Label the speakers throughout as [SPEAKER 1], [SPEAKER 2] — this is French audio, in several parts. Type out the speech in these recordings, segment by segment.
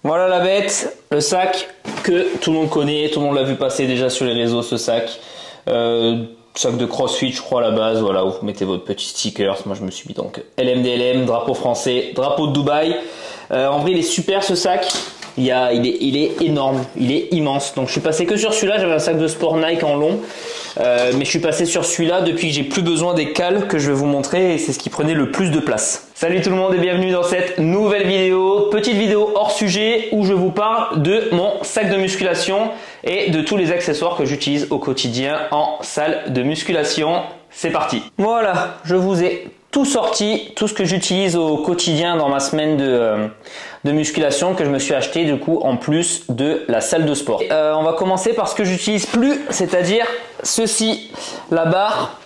[SPEAKER 1] Voilà la bête, le sac que tout le monde connaît, tout le monde l'a vu passer déjà sur les réseaux, ce sac. Sac de CrossFit, je crois, à la base, voilà, où vous mettez votre petit sticker. Moi, je me suis mis donc LMDLM, drapeau français, drapeau de Dubaï. En vrai, il est super ce sac. Il est énorme, il est immense. Donc, je suis passé que sur celui-là. J'avais un sac de sport Nike en long. Mais je suis passé sur celui-là depuis que j'ai plus besoin des cales que je vais vous montrer et c'est ce qui prenait le plus de place. Salut tout le monde et bienvenue dans cette nouvelle vidéo, petite vidéo hors sujet où je vous parle de mon sac de musculation et de tous les accessoires que j'utilise au quotidien en salle de musculation. C'est parti. Voilà, je vous ai tout sorti, tout ce que j'utilise au quotidien dans ma semaine de musculation que je me suis acheté du coup en plus de la salle de sport. On va commencer par ce que j'utilise plus, c'est-à-dire ceci, la barre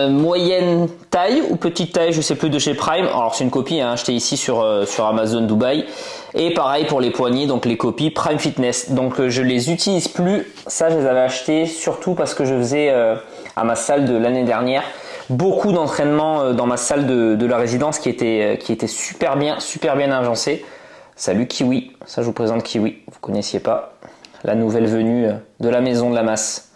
[SPEAKER 1] moyenne taille ou petite taille, je sais plus, de chez Prime. Alors c'est une copie achetée ici sur Amazon Dubaï. Et pareil pour les poignets, donc les copies Prime Fitness. Donc je les utilise plus. Ça, je les avais achetés surtout parce que je faisais à ma salle de l'année dernière beaucoup d'entraînement dans ma salle de la résidence qui était super bien agencée. Salut Kiwi, ça je vous présente Kiwi, vous connaissiez pas, la nouvelle venue de la maison de la masse.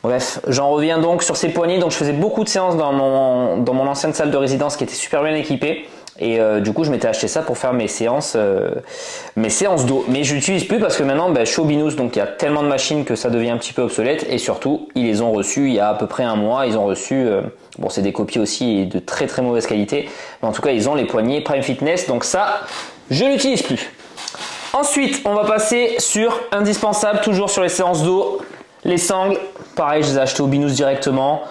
[SPEAKER 1] Bref, j'en reviens donc sur ces poignées. Donc je faisais beaucoup de séances dans mon ancienne salle de résidence qui était super bien équipée. Et du coup, je m'étais acheté ça pour faire mes séances d'eau. Mais je l'utilise plus parce que maintenant, je suis au Binous, donc il y a tellement de machines que ça devient un petit peu obsolète. Et surtout, ils les ont reçus il y a à peu près un mois. Ils ont reçu, bon, c'est des copies aussi de très très mauvaise qualité. Mais en tout cas, ils ont les poignets Prime Fitness. Donc ça, je l'utilise plus. Ensuite, on va passer sur indispensable, toujours sur les séances d'eau. Les sangles, pareil, je les ai achetés au Binous directement.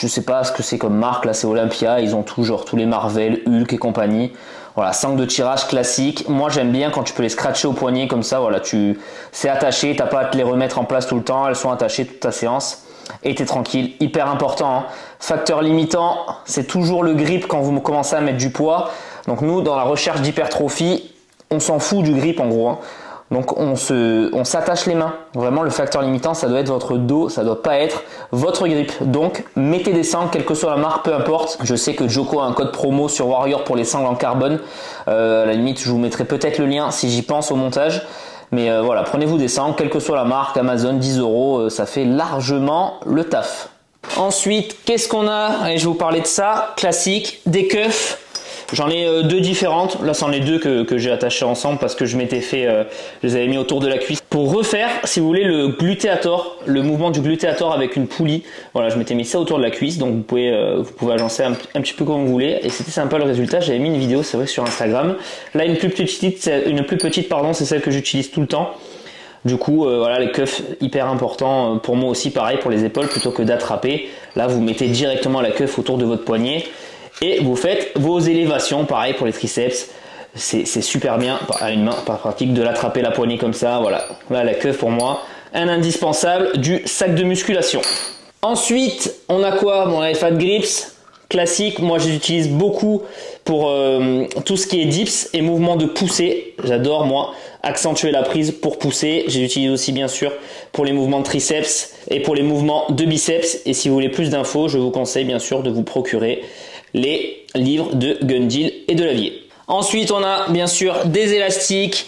[SPEAKER 1] Je sais pas ce que c'est comme marque, là c'est Olympia, ils ont tout, genre tous les Marvel, Hulk et compagnie. Voilà, sangle de tirage classique. Moi j'aime bien quand tu peux les scratcher au poignet comme ça, voilà, c'est attaché, t'as pas à te les remettre en place tout le temps, elles sont attachées toute ta séance et t'es tranquille, hyper important. Hein. Facteur limitant, c'est toujours le grip quand vous commencez à mettre du poids. Donc nous, dans la recherche d'hypertrophie, on s'en fout du grip en gros. Hein. Donc on s'attache les mains. Vraiment le facteur limitant, ça doit être votre dos, ça doit pas être votre grip. Donc mettez des sangles, quelle que soit la marque, peu importe. Je sais que Joko a un code promo sur Warrior pour les sangles en carbone. À la limite, je vous mettrai peut-être le lien si j'y pense au montage. Mais voilà, prenez-vous des sangles, quelle que soit la marque, Amazon, 10 €, ça fait largement le taf. Ensuite, qu'est-ce qu'on a? Allez, je vais vous parler de ça. Classique, des keufs. J'en ai deux différentes. Là, c'en est deux que j'ai attachées ensemble parce que je m'étais fait, je les avais mis autour de la cuisse pour refaire, si vous voulez, le glutéator, le mouvement du glutéator avec une poulie. Voilà, je m'étais mis ça autour de la cuisse, donc vous pouvez agencer un petit peu comme vous voulez. Et c'était sympa le résultat. J'avais mis une vidéo, c'est vrai, sur Instagram. Là, une plus petite, pardon, c'est celle que j'utilise tout le temps. Du coup, voilà, les keufs hyper importants pour moi aussi, pareil pour les épaules, plutôt que d'attraper. Là, vous mettez directement la keuf autour de votre poignet. Et vous faites vos élévations, pareil pour les triceps, c'est super bien, à une main, pas pratique de l'attraper la poignée comme ça, voilà. Là la queue pour moi, un indispensable du sac de musculation. Ensuite, on a quoi? Bon, les Fat Grips, classique, moi je les utilise beaucoup pour tout ce qui est dips et mouvements de poussée. J'adore moi accentuer la prise pour pousser. Je les utilise aussi bien sûr pour les mouvements de triceps et pour les mouvements de biceps. Et si vous voulez plus d'infos, je vous conseille bien sûr de vous procurer les livres de Gundil et de Lavier. Ensuite, on a bien sûr des élastiques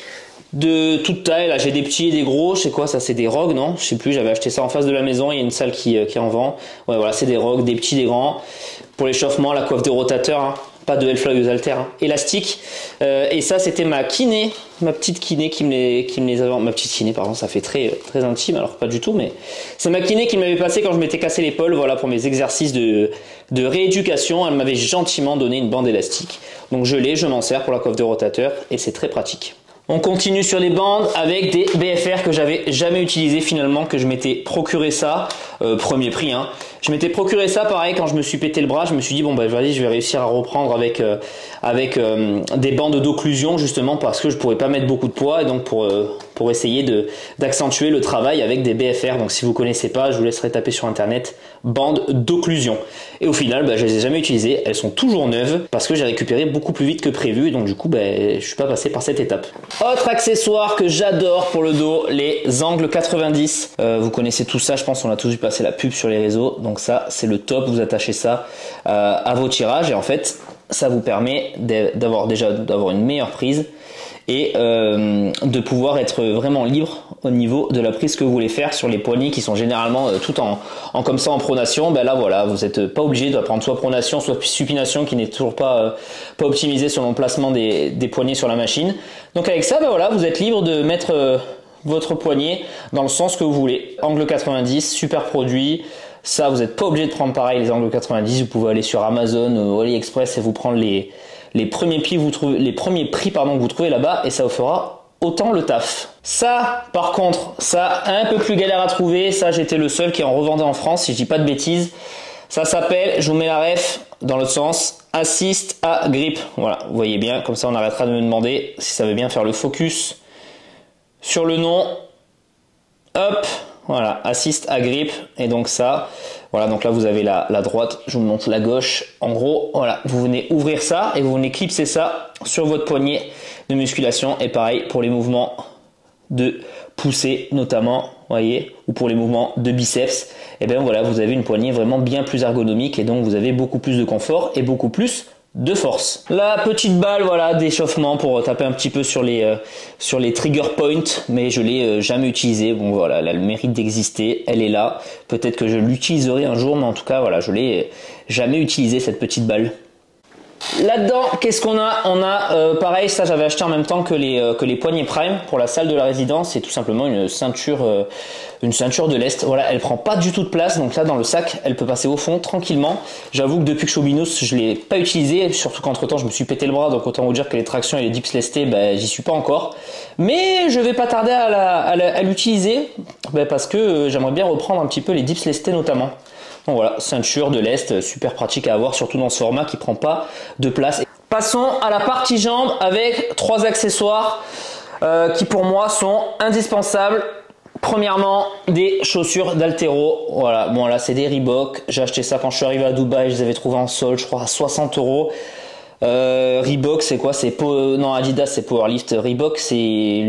[SPEAKER 1] de toute taille. Là, j'ai des petits et des gros. Je sais quoi, ça c'est des Rogue, non? Je sais plus, j'avais acheté ça en face de la maison. Il y a une salle qui en vend. Ouais, voilà, c'est des Rogue, des petits, des grands. Pour l'échauffement, la coiffe de rotateur, hein. Pas de Hellfly aux haltères, hein. Élastique. Et ça, c'était ma kiné, ma petite kiné qui me les avait. Ma petite kiné, pardon, ça fait très intime, alors pas du tout, mais c'est ma kiné qui m'avait passé quand je m'étais cassé l'épaule, voilà, pour mes exercices de rééducation. Elle m'avait gentiment donné une bande élastique. Donc je m'en sers pour la coiffe de rotateur et c'est très pratique. On continue sur les bandes avec des BFR que j'avais jamais utilisé finalement, que je m'étais procuré ça, premier prix, hein. Je m'étais procuré ça pareil quand je me suis pété le bras, je me suis dit bon bah vas-y, je vais réussir à reprendre avec des bandes d'occlusion justement parce que je pourrais pas mettre beaucoup de poids et donc pour essayer d'accentuer le travail avec des BFR. Donc si vous connaissez pas, je vous laisserai taper sur internet bandes d'occlusion. Et au final, je les ai jamais utilisées, elles sont toujours neuves parce que j'ai récupéré beaucoup plus vite que prévu et donc du coup je suis pas passé par cette étape. Autre accessoire que j'adore pour le dos, les angles 90. Vous connaissez tout ça, je pense on a tous vu passer la pub sur les réseaux. Donc ça, c'est le top. Vous attachez ça à vos tirages et en fait, ça vous permet d'avoir une meilleure prise et de pouvoir être vraiment libre au niveau de la prise que vous voulez faire sur les poignées qui sont généralement tout en comme ça en pronation. Ben là voilà, vous n'êtes pas obligé de prendre soit pronation soit supination qui n'est toujours pas optimisé selon le placement des poignets sur la machine. Donc avec ça, ben voilà, vous êtes libre de mettre votre poignet dans le sens que vous voulez. Angle 90, super produit. Ça, vous n'êtes pas obligé de prendre pareil les angles 90. Vous pouvez aller sur Amazon ou AliExpress et vous prendre les premiers prix que vous trouvez là-bas et ça vous fera autant le taf. Ça, par contre, ça un peu plus galère à trouver. Ça, j'étais le seul qui en revendait en France, si je dis pas de bêtises. Ça s'appelle, je vous mets la ref dans l'autre sens, Assist à Grip. Voilà, vous voyez bien, comme ça on arrêtera de me demander si ça veut bien faire le focus sur le nom. Hop, voilà, Assist à Grip. Et donc ça, voilà, donc là vous avez la droite, je vous montre la gauche. En gros, voilà, vous venez ouvrir ça et vous venez clipser ça sur votre poignet de musculation. Et pareil pour les mouvements de poussée notamment, voyez, ou pour les mouvements de biceps. Et bien voilà, vous avez une poignée vraiment bien plus ergonomique et donc vous avez beaucoup plus de confort et beaucoup plus de force. La petite balle, voilà, d'échauffement pour taper un petit peu sur les trigger points, mais je l'ai jamais utilisée. Bon voilà, elle a le mérite d'exister, elle est là. Peut-être que je l'utiliserai un jour, mais en tout cas voilà, je l'ai jamais utilisée cette petite balle. Là-dedans, qu'est-ce qu'on a? On a, pareil, ça j'avais acheté en même temps que les poignées Prime pour la salle de la résidence. C'est tout simplement une ceinture de lest. Voilà, elle prend pas du tout de place. Donc là, dans le sac, elle peut passer au fond tranquillement. J'avoue que depuis que je suis au Binous, je l'ai pas utilisé. Surtout qu'entre temps, je me suis pété le bras. Donc autant vous dire que les tractions et les dips lestés, j'y suis pas encore. Mais je vais pas tarder à l'utiliser parce que j'aimerais bien reprendre un petit peu les dips lestés notamment. Donc voilà, ceinture de lest, super pratique à avoir, surtout dans ce format qui prend pas de place. Passons à la partie jambes avec 3 accessoires qui pour moi sont indispensables. Premièrement, des chaussures d'haltéro. Voilà, bon là c'est des Reebok. J'ai acheté ça quand je suis arrivé à Dubaï, je les avais trouvés en solde, je crois à 60 €. Reebok c'est quoi? Non, Adidas c'est Powerlift. Reebok c'est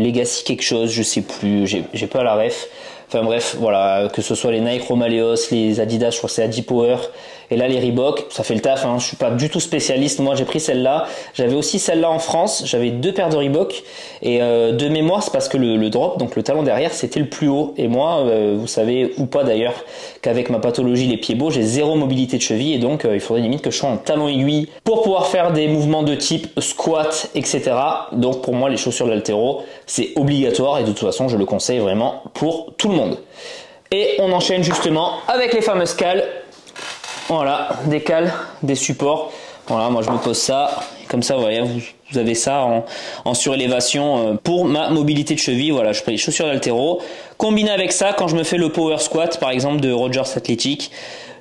[SPEAKER 1] Legacy quelque chose, je sais plus, j'ai pas la ref. Enfin bref, voilà, que ce soit les Nike Romaleos, les Adidas, je crois que c'est Adipower, et là les Reebok, ça fait le taf, hein. Je suis pas du tout spécialiste, moi j'ai pris celle-là, j'avais aussi celle-là en France, j'avais 2 paires de Reebok, et de mémoire c'est parce que le drop, donc le talon derrière, c'était le plus haut, et moi, vous savez, ou pas d'ailleurs, qu'avec ma pathologie les pieds beaux, j'ai 0 mobilité de cheville, et donc il faudrait limite que je sois en talon aiguille pour pouvoir faire des mouvements de type squat, etc. Donc pour moi les chaussures d'haltéro, c'est obligatoire, et de toute façon je le conseille vraiment pour tout le monde. Et on enchaîne justement avec les fameuses cales. Voilà, des cales, des supports. Voilà, moi je me pose ça, comme ça, vous voyez, vous avez ça en surélévation pour ma mobilité de cheville. Voilà, je prends les chaussures d'haltéro. Combiné avec ça, quand je me fais le power squat, par exemple de Rogers Athletic,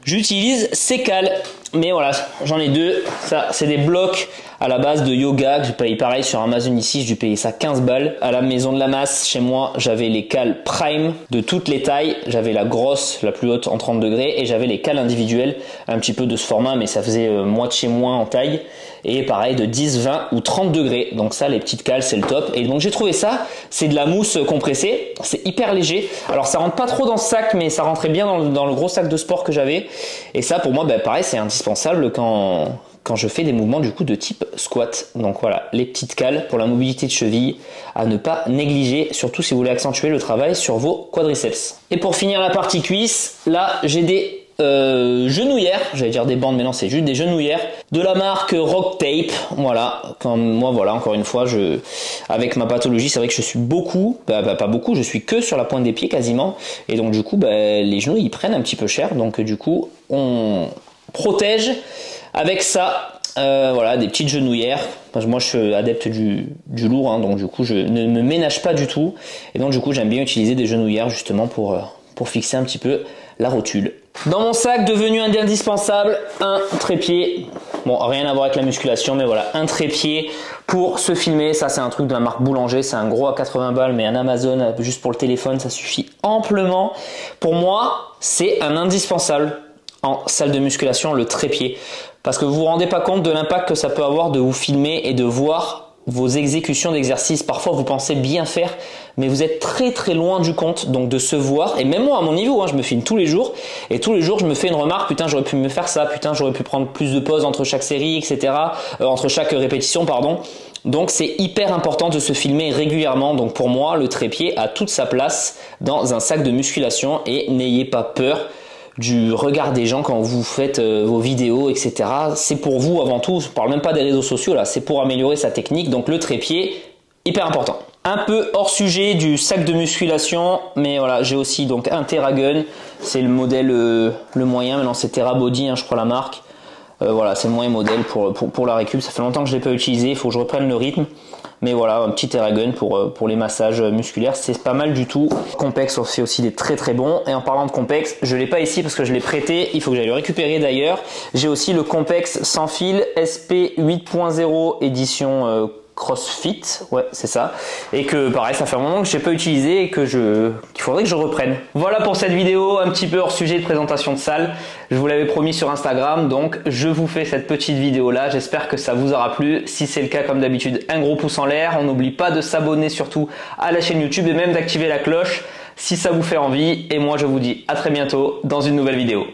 [SPEAKER 1] j'utilise ces cales. Mais voilà, j'en ai 2. Ça, c'est des blocs à la base de yoga que j'ai payé pareil sur Amazon ici. J'ai payé ça 15 balles. À la maison de la masse, chez moi, j'avais les cales Prime de toutes les tailles. J'avais la grosse, la plus haute en 30 degrés et j'avais les cales individuelles, un petit peu de ce format, mais ça faisait moitié moins en taille. Et pareil de 10, 20 ou 30 degrés. Donc ça, les petites cales, c'est le top. Et donc j'ai trouvé ça. C'est de la mousse compressée. C'est hyper léger. Alors ça rentre pas trop dans ce sac, mais ça rentrait bien dans le gros sac de sport que j'avais. Et ça, pour moi, pareil, c'est indispensable quand je fais des mouvements du coup de type squat. Donc voilà, les petites cales pour la mobilité de cheville à ne pas négliger, surtout si vous voulez accentuer le travail sur vos quadriceps. Et pour finir la partie cuisse, là j'ai des genouillères, j'allais dire des bandes, mais non, c'est juste des genouillères de la marque Rock Tape. Voilà, comme moi, voilà, encore une fois, avec ma pathologie, c'est vrai que je suis beaucoup, pas beaucoup, je suis que sur la pointe des pieds quasiment, et donc du coup, les genoux ils prennent un petit peu cher, donc du coup, on protège avec ça. Voilà, des petites genouillères. Moi je suis adepte du lourd, hein, donc du coup je ne me ménage pas du tout, et donc du coup j'aime bien utiliser des genouillères justement pour fixer un petit peu la rotule. Dans mon sac devenu indispensable, un trépied. Bon, rien à voir avec la musculation, mais voilà, un trépied pour se filmer. Ça c'est un truc de la marque Boulanger, c'est un gros à 80 balles, mais un Amazon juste pour le téléphone, ça suffit amplement. Pour moi, c'est un indispensable en salle de musculation, le trépied. Parce que vous vous rendez pas compte de l'impact que ça peut avoir de vous filmer et de voir vos exécutions d'exercices. Parfois vous pensez bien faire, mais vous êtes très très loin du compte, donc de se voir. Et même moi à mon niveau, hein, je me filme tous les jours, et tous les jours je me fais une remarque, putain j'aurais pu me faire ça, putain j'aurais pu prendre plus de pauses entre chaque série, etc. Entre chaque répétition, pardon. Donc c'est hyper important de se filmer régulièrement. Donc pour moi, le trépied a toute sa place dans un sac de musculation et n'ayez pas peur du regard des gens quand vous faites vos vidéos, etc. C'est pour vous avant tout, je ne parle même pas des réseaux sociaux là, c'est pour améliorer sa technique. Donc le trépied, hyper important. Un peu hors sujet du sac de musculation, mais voilà, j'ai aussi donc un TerraGun, c'est le modèle le moyen, maintenant c'est TerraBody, hein, je crois la marque. Voilà, c'est le moyen modèle pour la récup. Ça fait longtemps que je ne l'ai pas utilisé, il faut que je reprenne le rythme. Mais voilà, un petit TerraGun pour les massages musculaires, c'est pas mal du tout. Compex on fait aussi des très très bons. Et en parlant de Compex, je l'ai pas ici parce que je l'ai prêté, il faut que j'aille le récupérer d'ailleurs. J'ai aussi le Compex sans fil SP 8.0 édition CrossFit, ouais c'est ça, et que pareil ça fait un moment que je n'ai pas utilisé et qu'il faudrait que je reprenne. Voilà pour cette vidéo un petit peu hors sujet de présentation de salle. Je vous l'avais promis sur Instagram, donc je vous fais cette petite vidéo là. J'espère que ça vous aura plu. Si c'est le cas, comme d'habitude, un gros pouce en l'air. On n'oublie pas de s'abonner surtout à la chaîne YouTube et même d'activer la cloche si ça vous fait envie. Et moi je vous dis à très bientôt dans une nouvelle vidéo.